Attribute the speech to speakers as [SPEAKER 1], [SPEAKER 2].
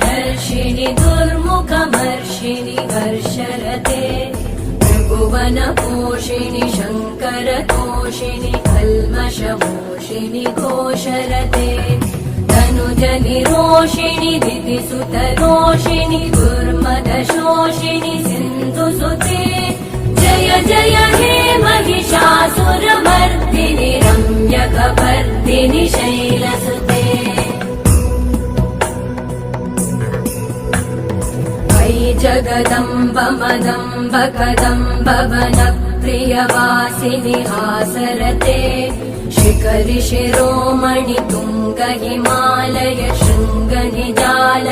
[SPEAKER 1] धर्षिणि दुर्मुखमर्षिणि हर्षरते त्रिभुवनपोषिणि शङ्करतोषिणि कल्मषमोषिणि घोषरते तनुजनिरोषिणि दितिसुतरोषिणि दुर्मदशोषिणि सिन्धुसुते जय जय हे महिषासुरमर्दिनि रम्यकपर्दिनि शैलसुते वै जगदम्ब मदम्ब कदम्ब वनप्रियवासिनि हासरते शिखरि शिरोमणि तुङ्ग हिमालय शृङ्ग निजाल